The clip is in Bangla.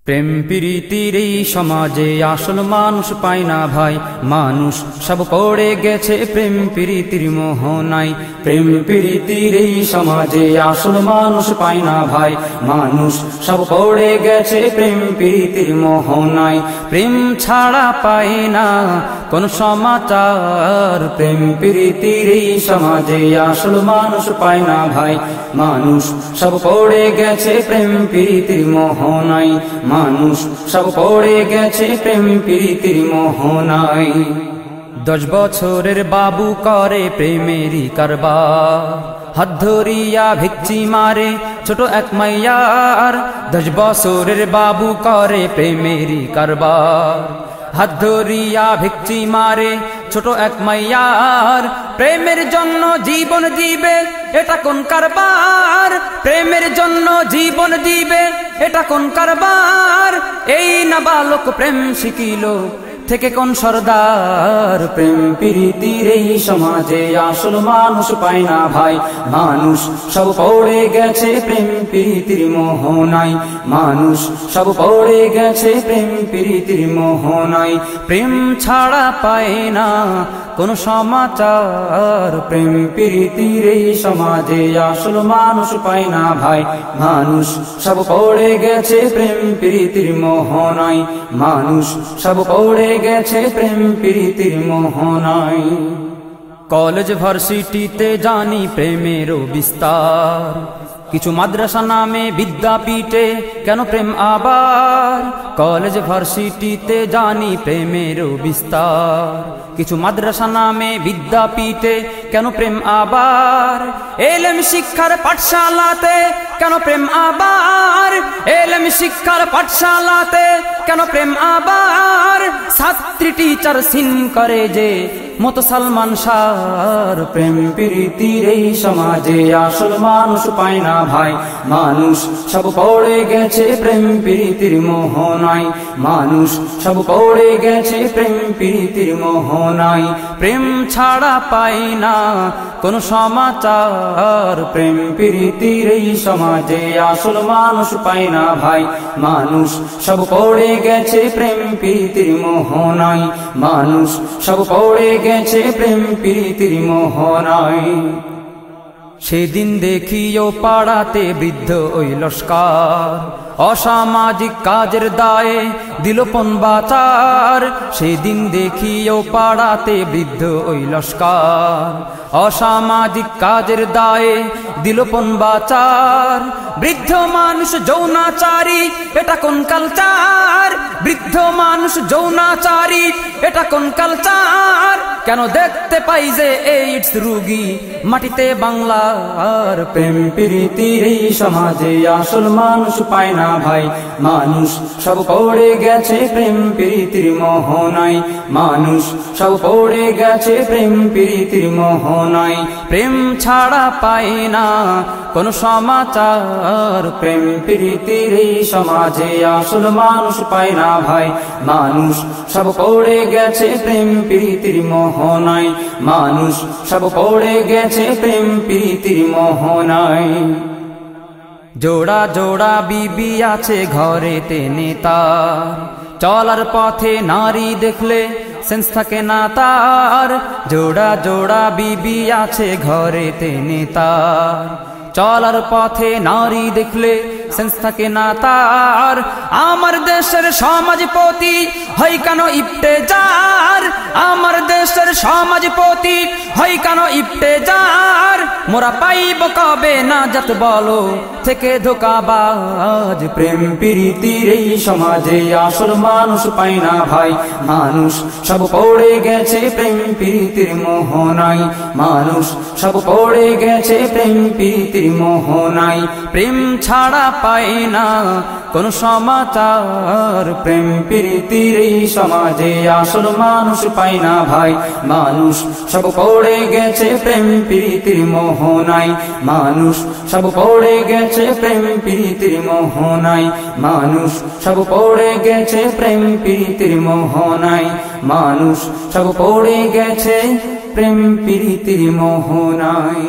প্রেম প্রীতির এই সমাজে আসল মানুষ পায় না ভাই, মানুষ সব পড়ে গেছে প্রেম প্রীতির মোহনায়। প্রেম প্রীতির এই সমাজে আসল মানুষ পায় না ভাই, মানুষ সব পড়ে গেছে প্রেম প্রীতির মোহনায়। প্রেম ছাড়া পায় না কোন সমাচার, প্রেম প্রীতির এই সমাজে আসল মানুষ পায় না ভাই, মানুষ সব পড়ে গেছে প্রেম প্রীতির মোহনায়। মানুষ সব পড়ে গেছে প্রেম প্রীতির মোহনায়। 10 বছরের বাবু করে প্রেমেরই কারবার, হাত ধরিয়া ভিক্ষি মারে ছোট এক মাইয়ার। 10 বছরের বাবু করে প্রেমেরই কারবার, হাত ধরিয়া ভিক্ষি মারে ছোট এক মাইয়ার। প্রেমের জন্য জীবন দিবে এটা কোন কারবার, প্রেমের জন্য জীবন দিবে এটা কোন কারবার। এই নাবালক প্রেম শিখিল থেকে কোন সরদার, প্রেম প্রীতির এই সমাজে আসল মানুষ পায় না ভাই, মানুষ সব পড়ে গেছে প্রেম প্রীতির মোহনায়। মানুষ সব পড়ে গেছে প্রেম প্রীতির মোহনায়। প্রেম ছাড়া পায় না কোন সমাচার, প্রেম প্রীতির এই সমাজে আসল মানুষ পায় না ভাই, মানুষ সব পড়ে গেছে প্রেম প্রীতির মোহনায়। মানুষ সব পড়ে গেছে প্রেম প্রীতির মোহনায়। কলেজ ভার্সিটিতে জানি প্রেমেরও বিস্তার, কিছু মাদ্রাসা নামে বিদ্যাপীঠে কেন প্রেম আবার। কলেজ ভার্সিটিতে জানি প্রেমেরও বিস্তার, কিছু মাদ্রাসা নামে বিদ্যাপীঠে কেন প্রেম আবার। এলেম শিক্ষার পাঠশালাতে কেন প্রেম আবার, এলেম শিক্ষার পাঠশালাতে কেন প্রেম আবার। ছাত্রী টিচার সিন করে যে মতো সালমান শাহর, প্রেম প্রীতির এই সমাজে আসল মানুষ পায় না ভাই, মানুষ সব পড়ে গেছে প্রেম প্রীতির মোহনায়। মানুষ সব পড়ে গেছে প্রেম প্রীতির মোহনায়। প্রেম ছাড়া পায় না কোন সমাচার, প্রেম প্রীতির এই সমাজে আসল মানুষ পায় না ভাই, মানুষ সব পড়ে গেছে প্রেম প্রীতির মোহনায়। মানুষ সব পড়ে গেছে প্রেম প্রীতির মোহনায়। সেদিন দেখিও পাড়াতে বৃদ্ধ ওই লস্কর, অসামাজিক কাজের দায়ে দিল পণ বাচার। সেদিন দেখিও পাড়াতে বৃদ্ধ ওই লস্কর, অসামাজিক কাজের দায়ে দিল পণ বাচার। বৃদ্ধ মানুষ যৌনাচারী এটা কোন কালচার, বৃদ্ধ মানুষ যৌনাচারী এটা কোন কালচার। কেন দেখতে পাই যে এইডস রোগী মাটিতে বাংলার, প্রেম প্রীতির এই সমাজে আসল মানুষ পায় না ভাই, মানুষ সব পড়ে গেছে প্রেম প্রীতির মোহনায়। মানুষ সব পড়ে গেছে প্রেম প্রীতির মোহনায়। প্রেম ছাড়া পায় না কোন সমাচার, প্রেম প্রীতির এই সমাজে আসল মানুষ পায় না ভাই, মানুষ সব পড়ে গেছে প্রেম প্রীতির মোহনায়। মানুষ সব পড়ে গেছে প্রেম প্রীতির মোহনায়। জোড়া জোড়া বিবি আছে ঘরেতে নেতার, চলার পথে নারী দেখলে সেন্স থাকে না তার। জোড়া জোড়া বিবি আছে ঘরেতে নেতার, চলার পথে নারী দেখলে সেন্স থাকে না তার। আমার দেশের সমাজপতি হয় কেন ইফতেজার, আমার দেশের সমাজপতি হয় কেন ইফতেজার। মোরা পাইব কবে নাজাত বলো থেকে ধোঁকাবাজ, প্রেম প্রীতির এই সমাজে আসল মানুষ পায় না ভাই, মানুষ সব পড়ে গেছে প্রেম প্রীতির মোহনায়। মানুষ সব পড়ে গেছে প্রেম প্রীতির মোহনায়। প্রেম ছাড়া পায় না কোন সমাচার, প্রেম প্রীতির এই সমাজে আসল মানুষ পায় না ভাই, মানুষ সব পড়ে গেছে প্রেম প্রীতির মোহনায়। মানুষ সব পড়ে গেছে প্রেম প্রীতির মোহনায়। মানুষ সব পড়ে গেছে প্রেম প্রীতির মোহনায়। মানুষ সব পড়ে গেছে প্রেম প্রীতির মোহনায়।